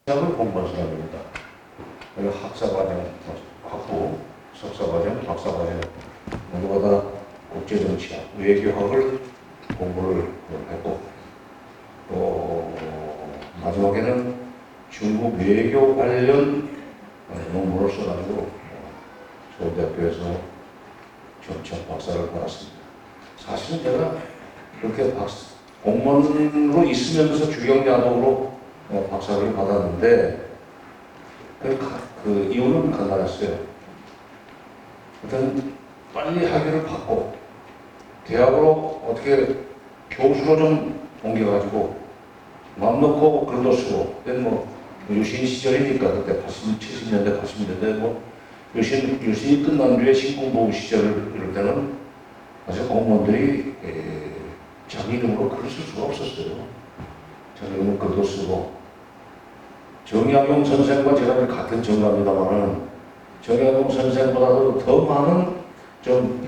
학을 공부한 사람입니다. 학사과정, 학부, 석사과정, 박사과정 모두가 다 국제정치학, 외교학을 공부를 했고 또 마지막에는 중국 외교 관련 논문을 써가지고 서울대학교에서 정치학 박사를 받았습니다. 사실은 제가 그렇게 공무원으로 있으면서 주경야독으로 박사를 받았는데 그 이유는 간단했어요. 일단 빨리 학위를 받고 대학으로 어떻게 교수로 좀 옮겨가지고 마음 놓고 글도 쓰고 그때 뭐 유신 시절이니까 그때 70년대 80년대 뭐 유신이 끝난 뒤에 신공보후 시절 이럴 때는 사실 공무원들이 자기 이름으로 글을 쓸 수가 없었어요. 자기 이름으로 글도 쓰고 정약용 선생과 제가 같은 정가입니다만은 정약용 선생보다도 더 많은 좀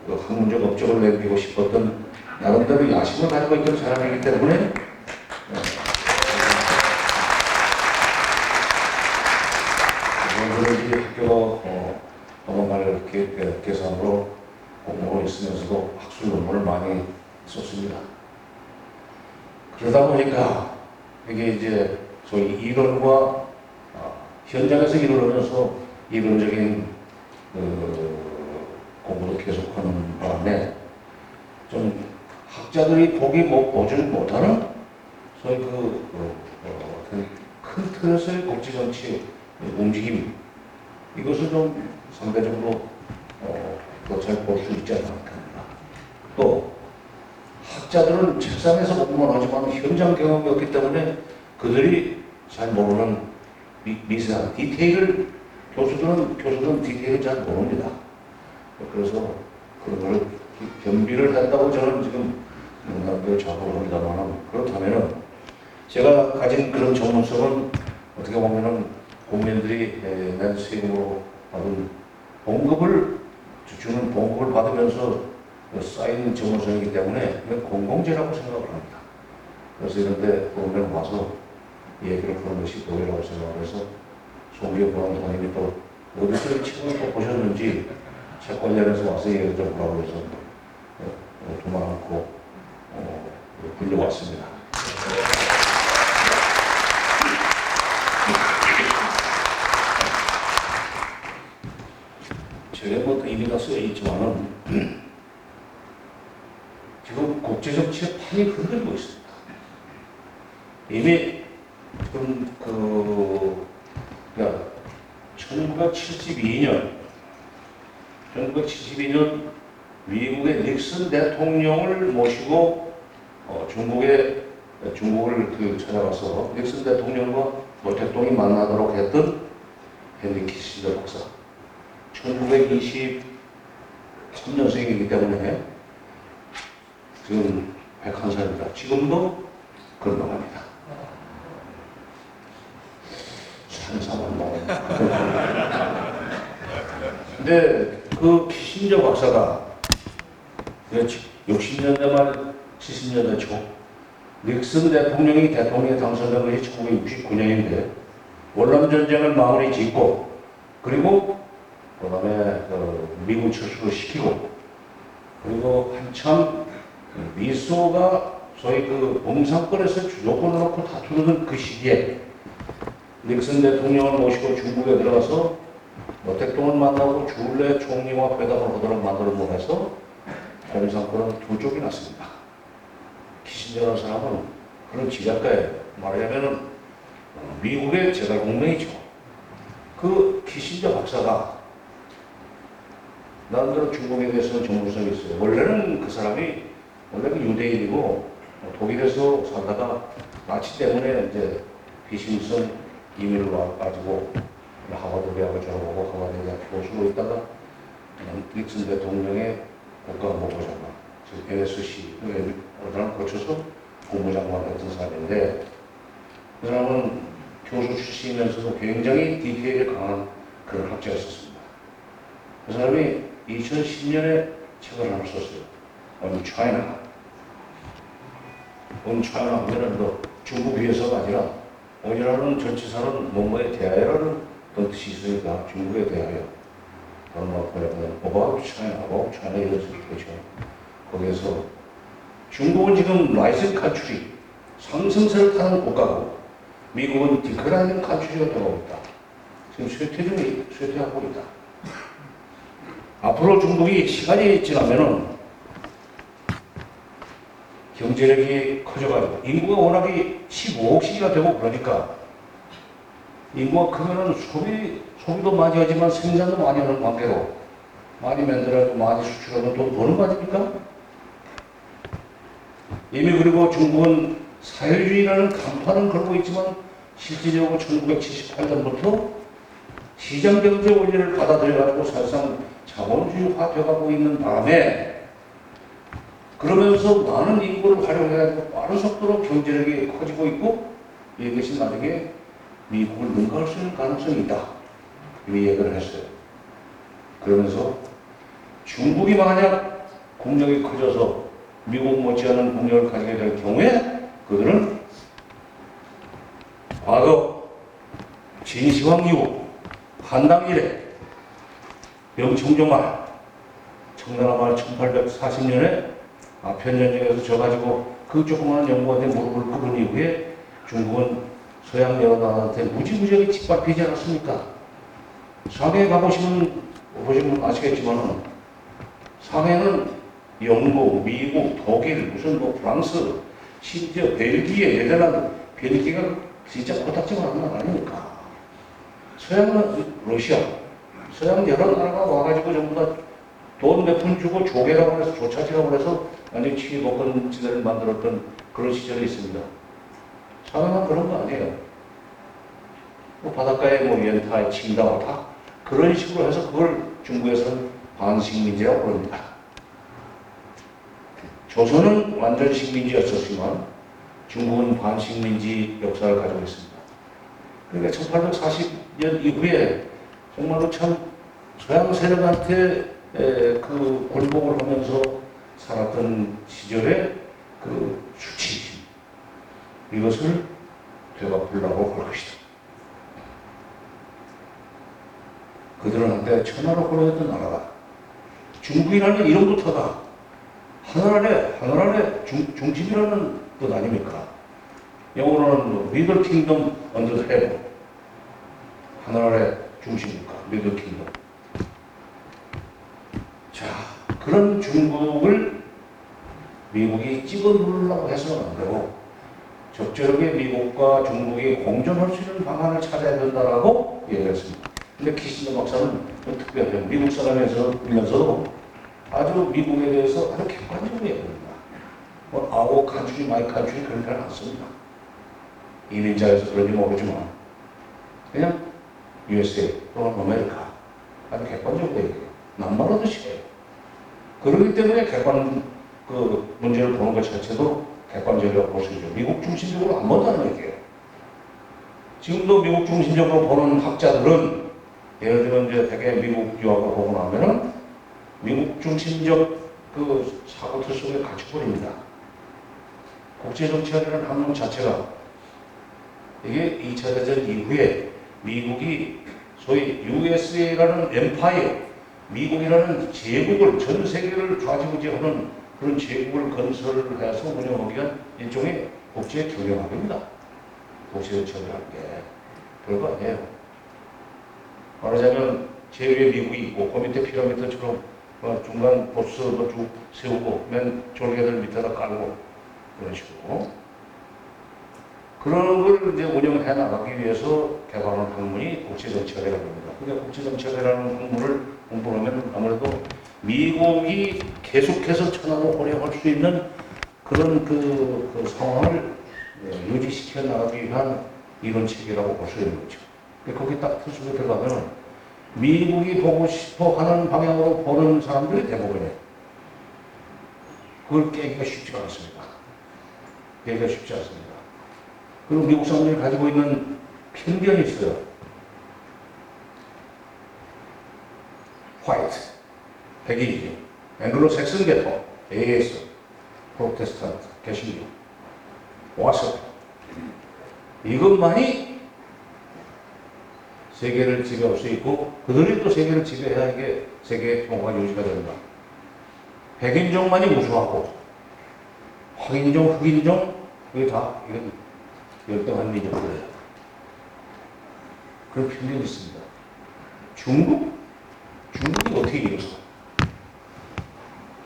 학문적 업적을 남기고 싶었던 나름대로 야심을 가지고 있던 사람이기 때문에 그런지 학교가 한번만 이렇게 계산으로 공부하고 있으면서도 학술 논문을 많이 썼습니다. 그러다 보니까 이게 이제 소위 이론과 현장에서 이루어면서 이론적인 공부도 계속하는 바람에 좀 학자들이 보지 못하는 소위 큰 틀에서의 국제정치 움직임 이것을 좀 상대적으로 더 잘 볼 수 있지 않을까 합니다. 또 학자들은 책상에서 공부만 하지만 현장 경험이 없기 때문에 그들이 잘 모르는 미세한 디테일을 교수들은 디테일을 잘 모릅니다. 그래서 그런 걸 겸비를 한다고 저는 지금 농담대로 작업을 합니다만 그렇다면은 제가 가진 그런 전문성은 어떻게 보면은 국민들이 낸 세금으로 받은 주는 봉급을 받으면서 쌓인 전문성이기 때문에 공공재라고 생각을 합니다. 그래서 이런데 보면 와서 얘기를 하는 것이 도리라고 생각을 해서 송기호 보안관님이 또 어디서 이 책을 또 보셨는지 책 관련해서 와서 얘기를 좀 하라고 해서 도망 않고 불려왔습니다. 제가 뭐 의미가 쓰여 있지만은 지금 국제정치의 판이 흔들리고 있습니다. 이미 지금 1972년 미국의 닉슨 대통령을 모시고 중국을 찾아가서 닉슨 대통령과 모택동이 만나도록 했던 헨리 키신저 박사 1923년생이기 때문에 지금 101살입니다. 지금도 건강합니다. 산사만만. 근데 그 키신저 박사가 60년대 말 70년대 초 닉슨 대통령이 대통령에 당선된 것이 1969년인데 월남전쟁을 마무리 짓고 그리고 그 다음에 미군 철수를 시키고 그리고 한참 미소가 소위 범상권에서 주도권을 놓고 다투는 그 시기에 닉슨 대통령을 모시고 중국에 들어가서 모택동을 만나고 주울레 총리와 회담을 하도록 만들어 보내서 범상권은 두 쪽이 났습니다. 키신저라는 사람은 그런 지략가예요. 말하자면은 미국의 제갈공명이죠. 그 키신저 박사가 나름대로 중국에 대해서는 전문성이 있어요. 원래는 그 사람이 유대인이고 독일에서 살다가 나치 때문에 이제 비심성 이민을 와가지고 하버드 대학을 졸업하고 하버드 대학 교수로 있다가 닉슨 대통령의 국가안보보장관, 즉 NSC를 거쳐서 국무장관 했던 사람인데 그 사람은 교수 출신이면서도 굉장히 디테일이 강한 그런 학자였었습니다. 그 사람이 2010년에 책을 하나 썼어요. On China. On China 하면은 중국 위해서가 아니라 오이라는 전치사는 뭐뭐에 대하여라는 어떤 뜻이 있으니까 중국에 대하여 그런 뭐 about China 이런 식으로 되죠. 거기에서 중국은 지금 라이징 컨트리 상승세를 타는 국가고 미국은 디클라이닝 컨트리가 되고 있다. 지금 쇠퇴하고 있다. 앞으로 중국이 시간이 지나면은 경제력이 커져가지고 인구가 워낙에 15억씩이나 되고 그러니까 인구가 크면은 소비도 많이 하지만 생산도 많이 하는 관계로 많이 만들어도 많이 수출하면 돈 버는 거 아닙니까? 이미 그리고 중국은 사회주의라는 간판은 걸고 있지만 실질적으로 1978년부터 시장경제 원리를 받아들여가지고 사실상 자본주의화 되어가고 있는 바람에 그러면서 많은 인구를 활용해가지고 빠른 속도로 경제력이 커지고 있고 이것이 나중에 미국을 능가할 수 있는 가능성이 있다. 이미 얘기를 했어요. 그러면서 중국이 만약 국력이 커져서 미국 못지않은 국력을 가지게 될 경우에 그들은 과거 진시황 이후 한당 이래 명청조말 청나라말 1840년에 아편전쟁에서 져가지고 그 조그마한 연구원에 무릎을 꿇은 이후에 중국은 서양 여러 나라한테 무지무지하게 짓밟히지 않았습니까? 상해에 가보시면 아시겠지만 상해는 영국, 미국, 독일, 무슨 뭐 프랑스, 심지어 벨기에, 네덜란드, 벨기에가 진짜 코딱지가 하는 나라 아닙니까? 서양은 러시아, 서양 여러 나라가 와가지고 전부 다 돈 몇 푼 주고 조개라고 해서 조차지라고 해서 완전히 치위복권지대를 만들었던 그런 시절이 있습니다. 상해는 그런 거 아니에요. 뭐 바닷가에 뭐 연타에 친다고 다 그런 식으로 해서 그걸 중국에서는 반식민지라고 부릅니다. 조선은 완전 식민지였었지만 중국은 반식민지 역사를 가지고 있습니다. 그러니까 1840년 이후에 정말로 참 서양 세력한테 그 굴복을 하면서 살았던 시절의 그 수치심 이것을 되갚으려고 할 것이다. 그들은 한때 천하로 걸어했던 나라다. 중국이라는 이름부터가 하늘아래 중심이라는 뜻 아닙니까? 영어로는 미들 킹덤 언더 헤븐 하늘아래 중심이니까 미들 킹덤. 자, 그런 중국을 미국이 찍어 누르려고 해서는 안 되고 적절하게 미국과 중국이 공존할 수 있는 방안을 찾아야 된다라고 얘기했습니다. 근데 키신더 박사는 특별해요. 미국 사람이면서도 아주 미국에 대해서 아주 객관적으로 얘기합니다. 뭐 아우 칸츄리 마이 칸츄리 그런 말 안 씁니다. 이민자여서 그런지 모르지만 그냥 USA 또는 아메리카 아주 객관적으로 얘기해요. 남말하듯이 해요. 그렇기 때문에 그 문제를 보는 것 자체도 객관적이라고 볼 수 있죠. 미국 중심적으로 안 본다는 얘기예요. 지금도 미국 중심적으로 보는 학자들은 예를 들면 이제 대개 미국 유학을 보고 나면은 미국 중심적 그 사고틀 속에 갇혀버립니다. 국제정치학이라는 학문 자체가 이게 2차 대전 이후에 미국이 소위 USA라는 엠파이어, 미국이라는 제국을 전 세계를 좌지우지하는 그런 제국을 건설을 해서 운영하기 위한 일종의 국제 경영학입니다. 국제정치학이라는 게 별거 아니에요. 말하자면 제위에 미국이 있고 그 밑에 피라미드처럼 중간 보스도 쭉 세우고 맨 졸개들 밑에다 깔고 그런 식으로 그런 걸 이제 운영해 나가기 위해서 개발한 학문이 국제정치학이라고 합니다. 그러니까 국제정치학이라는 학문을 공부하면 아무래도 미국이 계속해서 천하로 활용할 수 있는 그런 그 상황을 유지시켜 나가기 위한 이론책이라고 볼 수 있는 거죠. 거기 딱 틀속에 들어가면 미국이 보고 싶어 하는 방향으로 보는 사람들이 대부분이에요. 그걸 깨기가 쉽지가 않습니다. 깨기가 쉽지 않습니다. 그리고 미국 사람들이 가지고 있는 편견이 있어요. 화이트, 백인이죠. 앵글로 섹슨 계통, AS, 프로테스탄트, 개신교, 와서 이것만이 세계를 지배할 수 있고 그들이 또 세계를 지배해야 이게 세계의 평화가 유지가 된다. 백인종만이 우수하고 황인종, 흑인종 이게 다 이건 열등한 민족들이에요. 그런 편견이 있습니다. 중국이 어떻게 이뤘어?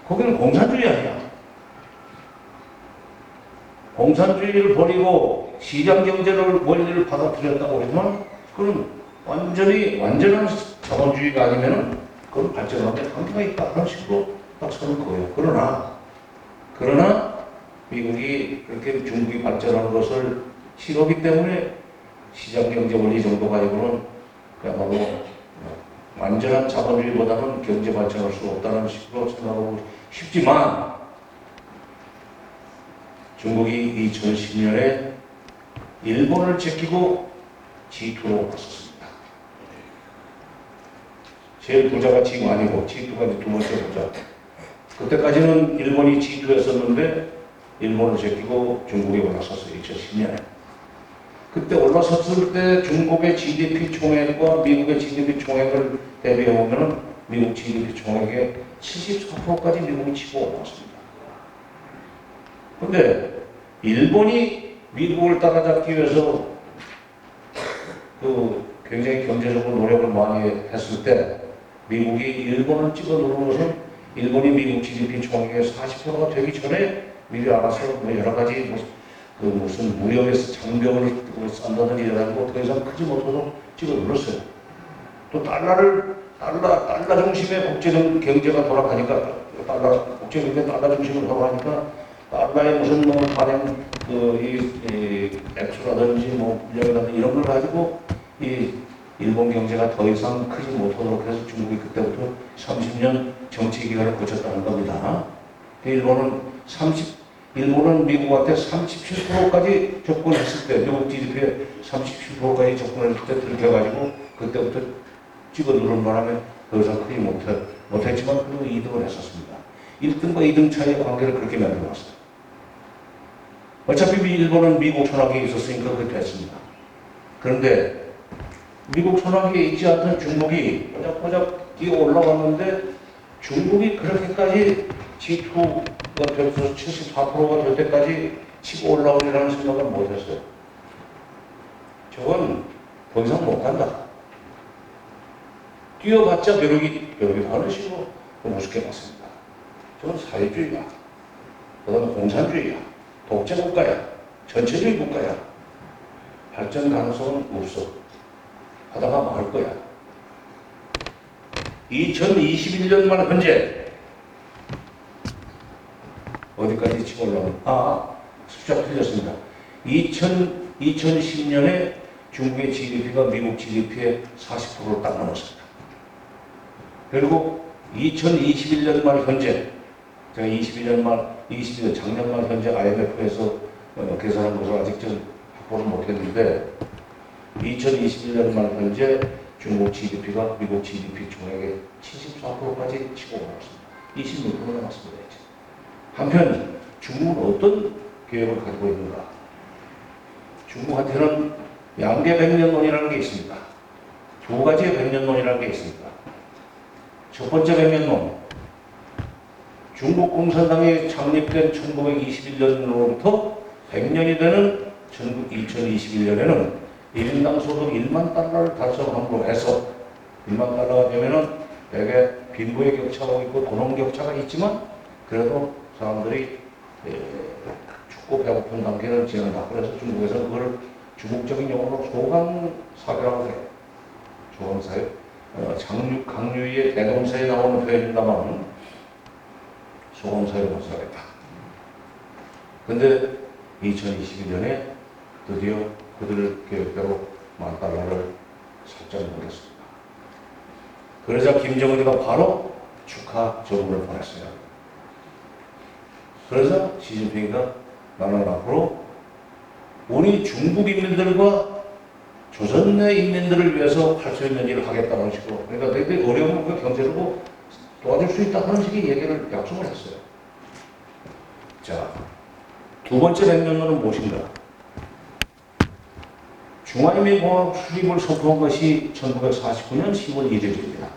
거기는 공산주의 아니야. 공산주의를 버리고 시장 경제를 원리를 받아들였다고 하지만 그건 완전한 자본주의가 아니면은 그건 발전하는데 한계가 있다 하는 식으로 딱 서는 거예요. 그러나 미국이 그렇게 중국이 발전하는 것을 싫어하기 때문에 시장 경제 원리 정도 가지고는 그야말로 완전한 자본주의보다는 경제 발전할 수 없다는 식으로 생각하고 싶지만 중국이 2010년에 일본을 제끼고 G2로 갔었습니다. 제일 부자가 지금 아니고 G2가 이제 두 번째 부자. 그때까지는 일본이 G2였었는데 일본을 제끼고 중국이 올라섰어요. 2010년에. 그때 올라섰을 때 중국의 GDP 총액과 미국의 GDP 총액을 대비해보면 미국 GDP 총액의 74%까지 미국이 치고 올라왔습니다. 근데 일본이 미국을 따라잡기 위해서 굉장히 경제적으로 노력을 많이 했을 때 미국이 일본을 찍어 누른 것은 일본이 미국 GDP 총액의 40%가 되기 전에 미리 알아서 여러 가지 무슨 무역에서 장벽을 싼다든지 이래가지고 더 이상 크지 못해서 찍어 눌렀어요. 또 달러 중심의 국제적 경제가 돌아가니까 국제 경제 달러 중심으로 돌아가니까 달러의 무슨 발행 액수라든지 물량이라든지 이런 걸 가지고 이 일본 경제가 더 이상 크지 못하도록 해서 중국이 그때부터 30년 정치 기간을 거쳤다는 겁니다. 일본은 미국한테 37%까지 접근했을 때, 미국 GDP에 37%까지 접근했을 때 들켜가지고 그때부터 찍어 누른 바람에 더 이상 크지 못했지만 그래도 2등을 했었습니다. 1등과 2등 차이의 관계를 그렇게 만들어놨어요. 어차피 일본은 미국 손아귀에 있었으니까 그렇게 했습니다. 그런데 미국 손아귀에 있지 않던 중국이 꼬작꼬작 뛰어 올라왔는데 중국이 그렇게까지 G2가 돼서 74%가 될 때까지 치고 올라오리라는 생각은 못했어요. 저건 더 이상 못 간다. 뛰어봤자 벼룩이 하는 식으로 우습게 봤습니다. 저건 사회주의야. 그건 공산주의야. 독재국가야. 전체주의 국가야. 발전 가능성은 없어. 하다가 말 거야. 2021년만 현재 어디까지 치고 올라오는? 숫자 틀렸습니다. 2010년에 중국의 GDP가 미국 GDP의 40%를 딱 넘었습니다. 그리고 2021년 말 현재, 제가 22년 작년 말 현재 IMF에서 계산한 것을 아직 좀 확보를 못했는데 2021년 말 현재 중국 GDP가 미국 GDP 총액의 74%까지 치고 올라왔습니다. 26%가 남았습니다. 이제. 한편 중국은 어떤 계획을 가지고 있는가? 중국한테는 양계 백년론이라는 게 있습니다. 두 가지의 백년론이라는 게 있습니다. 첫 번째 백년론, 중국 공산당이 창립된 1921년으로부터 100년이 되는 2021년에는 1인당 소득 1만 달러를 달성함으로 해서 1만 달러가 되면은 되게 빈부의 격차가 있고 돈의 격차가 있지만 그래도 사람들이 춥고 배고픈 단계를 지낸다. 그래서 중국에서 그걸 중국적인 용어로 소강사회라고 해요. 소강사회. 강유의 대동사에 나오는 표현입니다만 소강사회로 사회다. 근데 2021년에 드디어 그들 계획대로 1만 달러를 설정을 하겠습니다. 그러자 김정은이가 바로 축하 전문을 보냈어요. 그래서 시진핑이가 나는 앞으로 우리 중국 인민들과 조선 내 인민들을 위해서 할 수 있는 일을 하겠다는 식으로, 그러니까 너희들이 어려우면 경제로 도와줄 수 있다 하는 식의 얘기를 약속을 했어요. 자, 두 번째 백년론은 무엇인가? 중화인민공화국 수립을 선포한 것이 1949년 10월 1일입니다.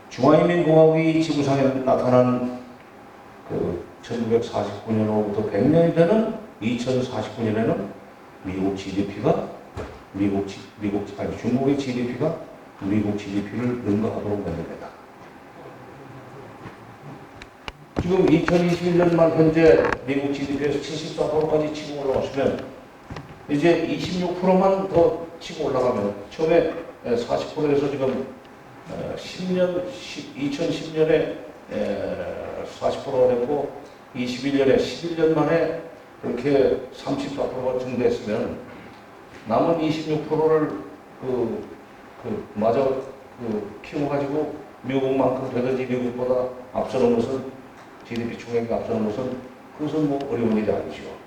중화인민공화국이 지구상에 나타난 그 1949년으로부터 100년이 되는 2049년에는 미국 GDP가 중국의 GDP가 미국 GDP를 능가하도록 만듭니다. 지금 2021년 말 현재 미국 GDP에서 74%까지 치고 올라왔으면 이제 26%만 더 치고 올라가면 처음에 40%에서 지금 2010년에 40%가 됐고 21년에 11년 만에 그렇게 34%가 증대했으면 남은 26%를 마저 키워가지고 미국만큼 되든지 미국보다 앞서는 것은 GDP 총액이 앞서는 것은 그것은 뭐 어려운 일이 아니죠.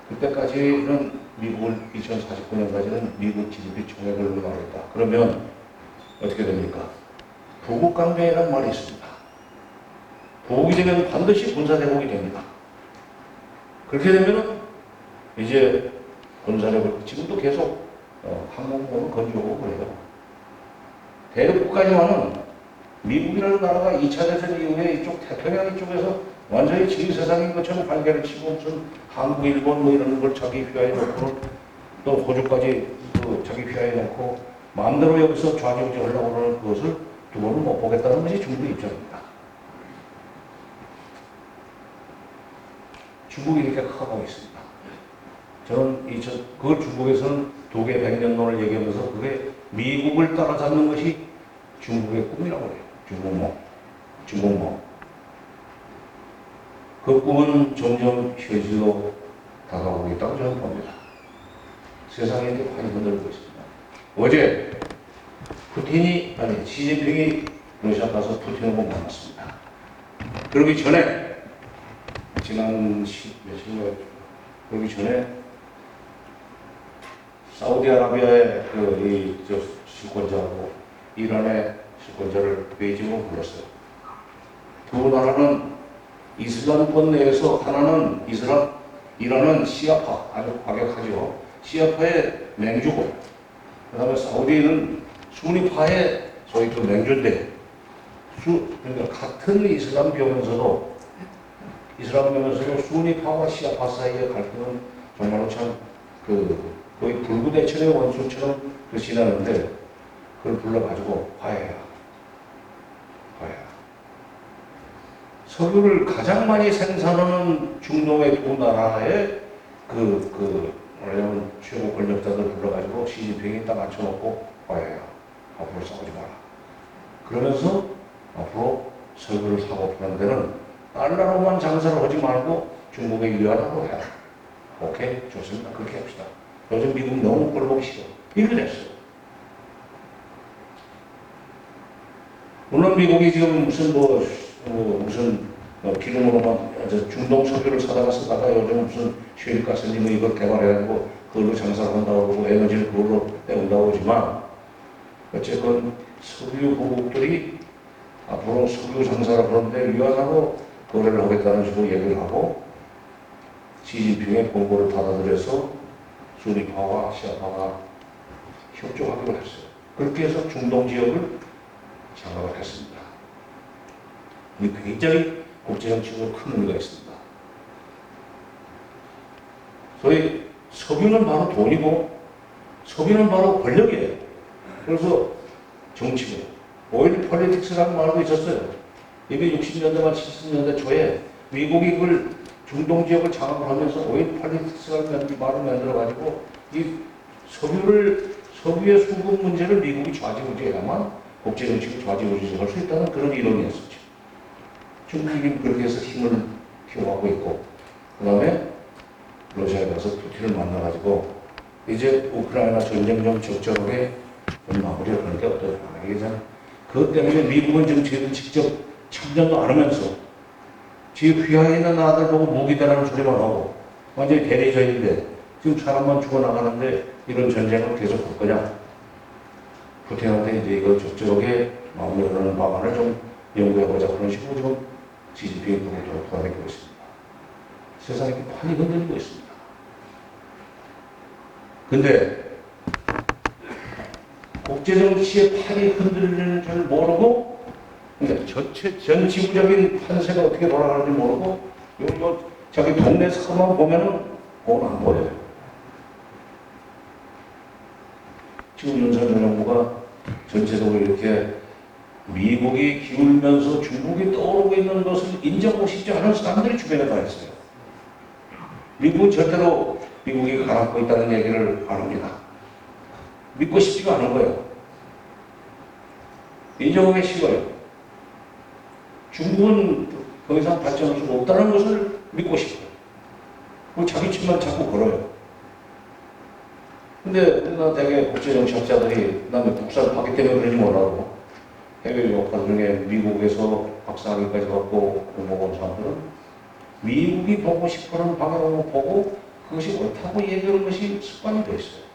그때까지는 미국을 2049년까지는 미국 GDP 총액을 늘어나겠다. 그러면 어떻게 됩니까? 부국강병이라는 말이 있습니다. 부국이 되면 반드시 군사대국이 됩니다. 그렇게 되면 이제 군사력을 지금도 계속 항공모를 건조하고 그래요. 대륙까지만은 미국이라는 나라가 2차 대전 이후에 이쪽 태평양 이쪽에서 완전히 지휘세상인 것처럼 발개를 치고 무슨 한국, 일본 뭐 이런 걸 자기 휘하에 놓고 또 호주까지 자기 휘하에 놓고 마음대로 여기서 좌지우지하려고 하는 그것을 두 번은 못 보겠다는 것이 중국의 입장입니다. 중국이 이렇게 하고 있습니다. 저는 그걸 중국에서는 독의 100년론을 얘기하면서 그게 미국을 따라잡는 것이 중국의 꿈이라고 해요. 중국몽. 그 꿈은 점점 현실로 다가오고 있다고 저는 봅니다. 세상에 이제 많이 흔들고 있습니다. 어제 시진핑이 러시아 가서 푸틴하고 만났습니다. 그러기 전에 그러기 전에 사우디아라비아의 실권자하고 이란의 실권자를 베이징으로 불렀어요. 두 나라는 이슬람권 내에서 하나는 이란은 시아파, 아주 과격하죠. 시아파의 맹주고, 그 다음에 사우디는 수니파의 소위 그 맹주인데, 그러니까 같은 이슬람교면서도 수니파와 시아파 사이의 갈등은 정말로 참 거의 불구대천의 원수처럼 지나는데 그걸 불러가지고 화해해라. 석유를 가장 많이 생산하는 중동의 두 나라의 뭐냐면 최고 권력자들 불러가지고 시진핑이 딱 앉혀놓고 화해해라. 앞으로 싸우지 마라. 그러면서 앞으로 석유를 사고 파는 데는 달러로만 장사를 하지 말고 중국에 유리하라고 해라. 오케이? 좋습니다. 그렇게 합시다. 요즘 미국 너무 꼴보기 싫어. 이렇게 됐어요. 물론 미국이 지금 무슨 기름으로만 중동 석유를 사다가 요즘 무슨 쉐일가스니 뭐 이걸 개발해가지고 그걸로 장사를 한다고 그러고 에너지를 그걸로 내온다고 하지만 어쨌건 석유 보국들이 앞으로 석유 장사를 하는데 유한하고 거래를 하겠다는 식으로 얘기를 하고 시진핑의 공고를 받아들여서 수니파와 시아파가 협조하기로 했어요. 그렇게 해서 중동 지역을 장악을 했습니다. 이 굉장히 국제정치적으로 큰 의미가 있습니다. 소위 석유는 바로 돈이고 석유는 바로 권력이에요. 그래서 정치고 오일 폴리틱스라는 말도 있었어요. 이게 60년대 말 70년대 초에 미국이 그걸 중동 지역을 장악을 하면서 오일 폴리틱스라는 말을 만들어가지고 이 석유의 수급 문제를 미국이 좌지우지해야만 국제정치가 좌지우지할 수 있다는 그런 이론이었었죠. 중국이 그렇게 해서 힘을 키워가고 있고, 그 다음에 러시아에 가서 푸틴을 만나가지고 이제 우크라이나 전쟁 좀 적절하게 마무리를 하는 게 어떠냐. 이게 참 그것 때문에 미국은 정치에도 직접 참전도 안 하면서 지 휘하에 있는 아들 보고 무기 대라는 소리만 하고 완전히 대리전인데 지금 사람만 죽어나가는데 이런 전쟁을 계속 할 거냐. 푸틴한테 이제 이거 적절하게 마무리하는 방안을 좀 연구해보자 그런 식으로 지금 시진핑이 돌아다니고 있습니다. 세상이 많이 흔들리고 있습니다. 근데 국제정치의 팔이 흔들리는 줄 모르고, 그러니까 전 지구적인 판세가 어떻게 돌아가는지 모르고, 요 자기 동네 사만 보면은 그건 안 보여요. 지금 윤석열 정부가 전체적으로 이렇게 미국이 기울면서 중국이 떠오르고 있는 것을 인정하고 싶지 않은 사람들이 주변에 다 있어요. 미국은 절대로 미국이 가라앉고 있다는 얘기를 안 합니다. 믿고 싶지가 않은 거예요. 인정하기 싫어요. 중국은 더 이상 발전할 수 없다는 것을 믿고 싶어요. 그리고 자기 집만 자꾸 걸어요. 근데 우리나라 대개 국제정치학자들이 그다음에 국사를 봤기 때문에 그런지 몰라도 해외 유학파 중에 미국에서 박사학위까지 받고 공부한 사람들은 미국이 보고 싶어하는 방향으로 보고 그것이 옳다고 얘기하는 것이 습관이 되어 있어요.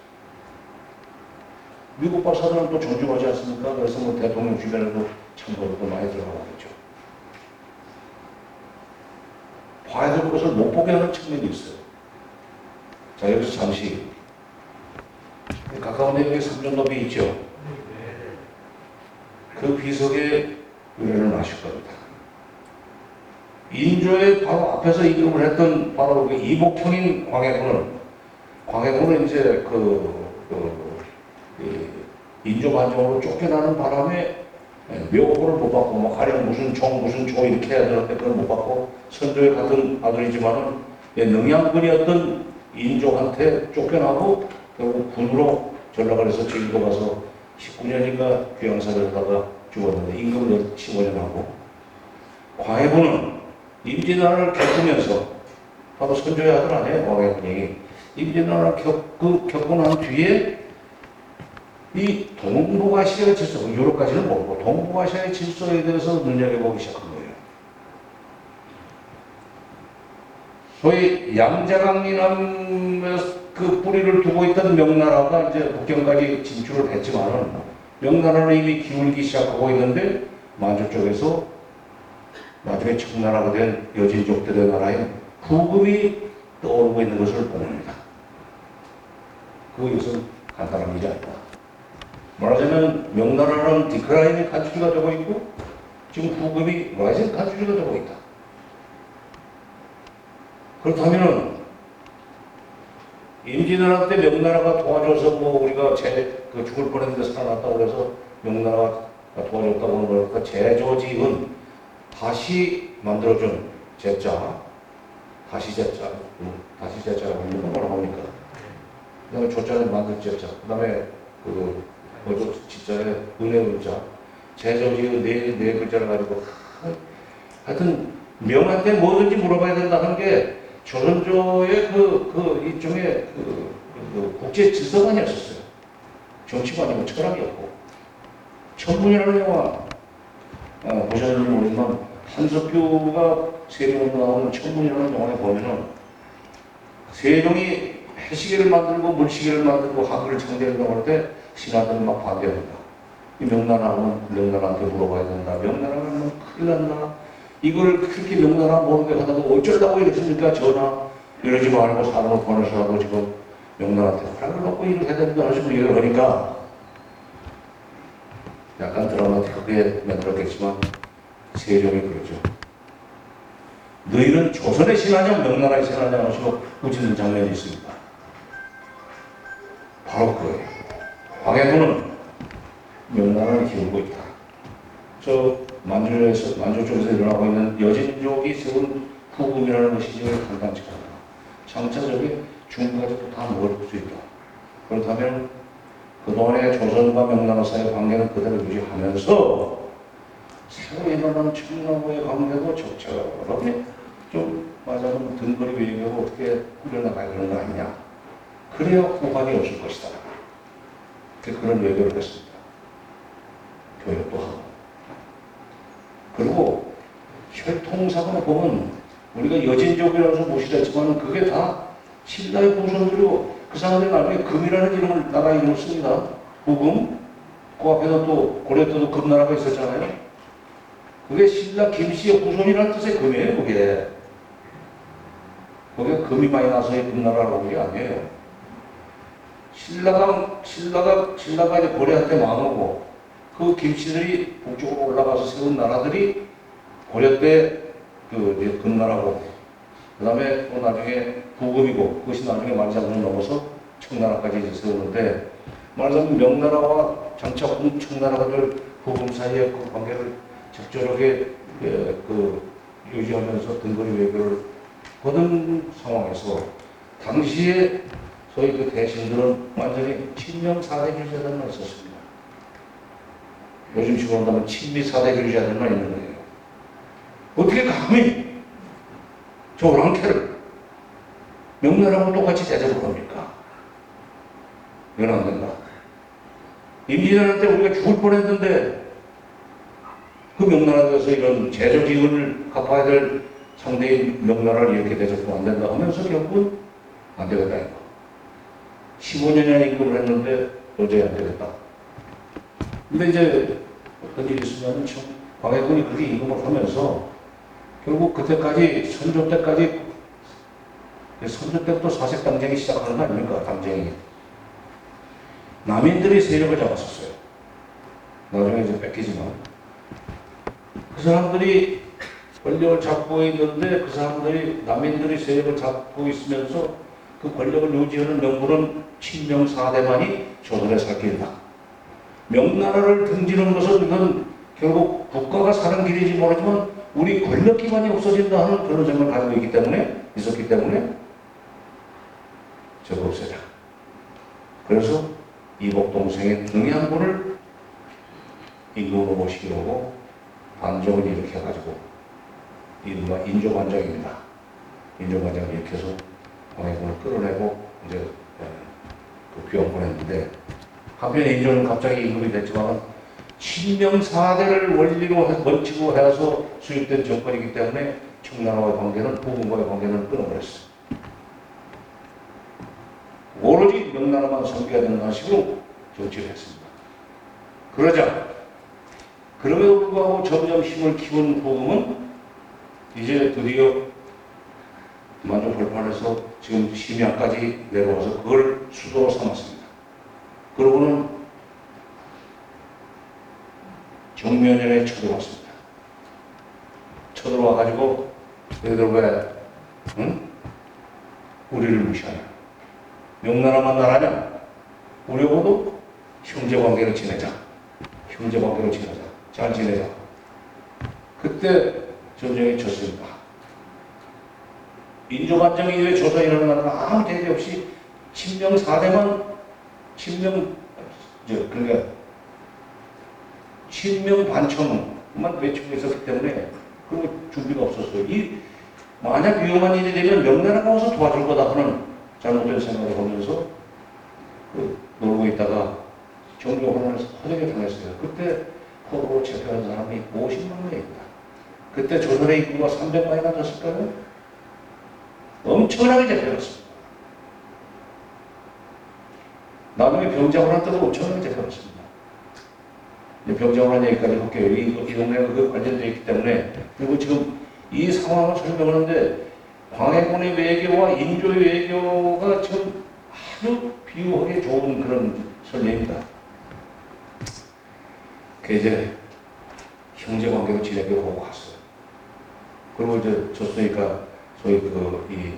미국 박사들은 또 존중하지 않습니까? 그래서 뭐 대통령 주변에도 참고도 많이 들어가고 있죠. 봐야 될 것을 못 보게 하는 측면이 있어요. 자, 여기서 잠시 가까운 내역에 삼전도비 있죠. 그 비석에 의뢰를 하실 겁니다. 인조의 바로 앞에서 이름을 했던 바로 그 이복형인 광해군은 이제 인조 반정으로 쫓겨나는 바람에 묘호를 못 받고, 뭐 가령 무슨 종 이렇게 해야 되는데 그걸 못 받고 선조의 같은 아들이지만은 능양군이었던 인조한테 쫓겨나고 결국 군으로 전락을 해서 제주도 가서 19년인가 귀양사를 하다가 죽었는데 임금 15년 하고, 광해군은 임진왜란을 겪으면서 바로 선조의 아들 아니에요. 광해군이 임진왜란을 겪고 난 뒤에 이 동북아시아의 질서, 유럽까지는 모르고 동북아시아의 질서에 대해서 눈여겨보기 시작한 거예요. 소위 양자강이남에 그 뿌리를 두고 있던 명나라가 이제 북경까지 진출을 했지만은 명나라는 이미 기울기 시작하고 있는데 만주 쪽에서 나중에 청나라가 된 여진족들의 나라인 후금이 떠오르고 있는 것을 봅니다. 그것은 간단한 일이 아니다. 말하자면 명나라는 디크라인의 간추리가 되고 있고 지금 후금이 라이징 간추리가 되고 있다. 그렇다면은 임진왜란 때 명나라가 도와줘서 뭐 우리가 죽을 뻔했는데 살아났다고 그래서 명나라가 도와줬다고 하는 거니까 제조지은 다시 만들어준 제자라고 하는 건 뭐라고 합니까? 그 다음에 조자는 만들 제자, 그 다음에 진짜에 은혜문자, 제조지의 네 글자를 가지고 하여튼 명한테 뭐든지 물어봐야 된다는 게 조선조의 일종의 국제 질서관이었었어요. 정치관이고 철학이었고. 천문이라는 영화 보셨는지 모르지만 한석규가 세종으로 나오는 천문이라는 영화에 보면은 세종이 해시계를 만들고 물시계를 만들고 한글을 창제한다고 할 때 신하들은 막 반대합니다. 이 명나라는 명나라한테 물어봐야 된다. 명나라는 큰일 난다. 이걸 그렇게 명나라 모르게 하다가 어쩌려고 이랬습니까? 전하 이러지 말고 사람을 보내서라도 지금 명나라한테 허락을 받고 일을 해야 된다 하시고 얘기를 하니까 약간 드라마틱하게 만들었겠지만 세종이 그러죠. 너희는 조선의 신하냐 명나라의 신하냐 하시고 웃지는 장면이 있습니다. 바로 그거예요. 광해군은 명나라를 기울고 있다. 저 만주 쪽에서 일어나고 있는 여진족이 세운 후금이라는 것이 지금 간단치 않다. 장차 저기 중국까지도 다 먹을 수 있다. 그렇다면 그동안의 조선과 명나라 사이의 관계는 그대로 유지하면서 새로 일어나는 청나라의 관계도 적절하게 좀 맞아서 등거리 외교로 어떻게 꾸려나가야 되는 거 아니냐. 그래야 호감이 없을 것이다. 그런 외교를 했습니다. 교육도 하고. 그리고 혈통상으로 보면 우리가 여진족이라서 무시했지만 그게 다 신라의 후손들이고 그 사람들이 나중에 금이라는 이름을 나라 이름을 씁니다. 후금. 그 앞에서 또 고려때도 금나라가 있었잖아요. 그게 신라 김씨의 후손이라는 뜻의 금이에요. 그게 금이 많이 나서의 금나라라고 한 게 아니에요. 신라가 이제 고려한테 망하고 그 김씨들이 북쪽으로 올라가서 세운 나라들이 고려 때 그 금나라고 그 다음에 또 나중에 부금이고 그것이 나중에 만장을 넘어서 청나라까지 이제 세우는데 말하자면 명나라와 장차 청나라들 부금 사이의 그 관계를 적절하게 유지하면서 근거리 외교를 하던 상황에서 당시에 소위 그 대신들은 완전히 친명 사대주의자들만 있었습니다. 요즘 식으로 한다면 친미 사대주의자들만 있는 거예요. 어떻게 감히 저 오랑캐를 명나라하고 똑같이 대접을 합니까? 이건 안 된다. 임진왜란 때 우리가 죽을 뻔했는데 그 명나라에서 이런 제조기근을 갚아야 될 상대인 명나라를 이렇게 대접하면 안 된다 하면서 결국은 안 되겠다 이거. 15년이나 임금을 했는데 도저히 안 되겠다. 근데 이제 어떤 일이 있으면 참 광해군이 그렇게 임금을 하면서 결국 그때까지 선조 때부터 사색 당쟁이 시작하는 거 아닙니까? 당쟁이. 남인들이 세력을 잡았었어요. 나중에 이제 뺏기지만. 그 사람들이 권력을 잡고 있는데 그 사람들이 남인들이 세력을 잡고 있으면서 그 권력을 유지하는 명분은 친명 사대만이 조선에 살 길이다. 명나라를 등지는 것은 이건 결국 국가가 사는 길이지 모르지만 우리 권력 기반이 없어진다 하는 그런 생각을 가지고 있었기 때문에 저거 없애자. 그래서 이복 동생의 등양군을 임금으로 모시려고 반정을 일으켜가지고 이른바 인조반정입니다. 인조반정을 일으켜서 광해군을 끌어내고 이제 그 귀양 보냈는데 한편에 인조는 갑자기 임금이 됐지만 친명사대를 원칙으로 해서 수립된 정권이기 때문에 청나라와의 관계는 부군과의 관계는 끊어버렸어요. 오로지 명나라만 섬겨야 된다는 식으로 정치를 했습니다. 그럼에도 불구하고 점점 힘을 키운 부금은 이제 드디어 만주 벌판에서 지금 심야까지 내려와서 그걸 수도로 삼았습니다. 그러고는 정면에 쳐들어왔습니다. 쳐들어와가지고 너희들 왜 우리를 무시하냐? 명나라만 나라냐? 우리하고도 형제관계로 지내자. 잘 지내자. 그때 전쟁이 졌습니다. 인조반정이 왜 조선이 일어나는 아무 대비 없이 친명 사대만 그러니까 친명 반청만 외치고 있었기 때문에 그 준비가 없었어요. 만약 위험한 일이 되면 명나라가 와서 도와줄 거다 하는 잘못된 생각을 하면서 놀고 있다가 정조훈련에서 허되게 당했어요. 그때 포로로 체포한 사람이 50만 명입니다. 그때 조선의 인구가 300만이나 됐을까요? 엄청나게 잡혀갔습니다. 나중에 병자호란 때도 엄청나게 잡혀갔습니다. 병자호란 얘기까지 할게요. 이 동네가 그 관련되어 있기 때문에. 그리고 지금 이 상황을 설명하는데 광해군의 외교와 인조의 외교가 지금 아주 비유하기 좋은 그런 설례입니다. 그 이제 형제관계로 지내기로 하고 갔어요. 그리고 이제 졌으니까 소위 이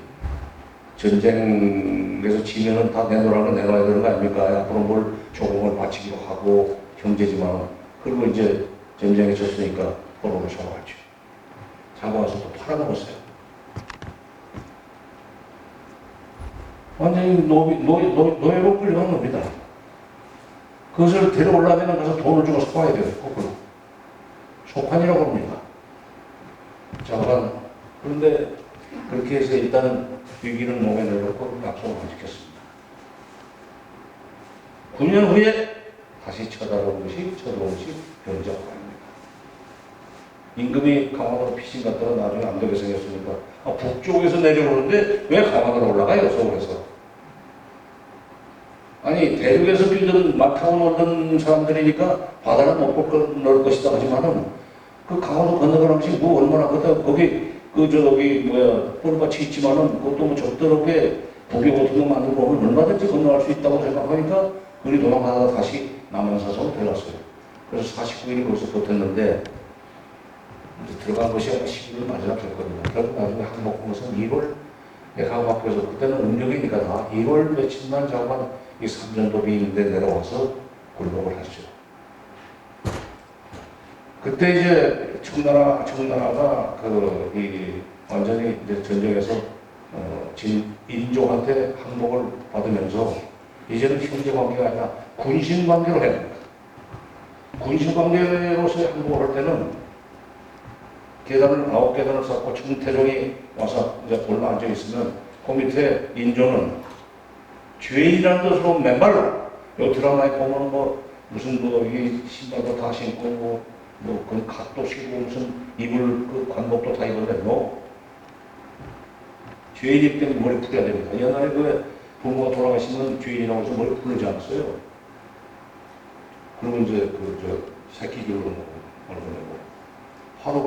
전쟁에서 지면은 다 내놔야 되는 거 아닙니까? 앞으로 뭘 조공을 바치기로 하고 형제지만 그리고 이제 전쟁에 졌으니까 포로로 잡아왔죠. 잡아와서 또 팔아먹었어요. 완전히 노예로 끌려간 겁니다. 그것을 데려오려면 가서 돈을 주고 사와야 돼요. 거꾸로. 소환이라고 합니다. 잠깐. 그런데 그렇게 해서 일단 위기는 몸에 내놓고 약속을 안 지켰습니다. 9년 후에 다시 쳐들어온 것이 병자호란입니다. 임금이 강화도로 피신 갔다가 나중에 안 되게 생겼으니까 북쪽에서 내려오는데 왜 강화도로 올라가요? 서울에서. 아니 대륙에서 빌던 말 타고 놀던 사람들이니까 바다는 못 볼 것이다 하지만은 그 강화도 건너가는 것이 얼마나 거기 뿔밭이 있지만은 그것도 적더럽게 독일 같은 거 만들고 오면 얼마든지 건너갈 수 있다고 생각하니까 그리 도망가다가 다시 남한사선 들어갔어요. 그래서 49일이 거기서 버텼는데 이제 들어간 것이 아마 10일 마지막 됐거든요. 그래서 나중에 항복하면서 1월 내가 바뀌어서 그때는 음력이니까 다 1월 며칠만 자고만 이 삼전도비 있는데 내려와서 굴복을 했죠. 그때 이제 청나라가 완전히 이제 전쟁에서 인종한테 항복을 받으면서 이제는 형제 관계가 아니라 군신 관계로 해야 됩니다. 군신 관계로서의 항복을 할 때는 계단을 9계단을 쌓고 청태종이 와서 이제 올라앉아 있으면 그 밑에 인조는 죄인이라는 뜻으로 맨발로 요 드라마에 보면 뭐 무슨 이 신발도 다 신고 그 갓도 신고 무슨 입을 그 관복도 다 입었는데 죄인이기 때문에 머리 풀어야 됩니다. 옛날에 그 부모가 돌아가시면 죄인이라고 해서 머리 풀지 않았어요. 그러면 이제 새끼 기르는 거고 하루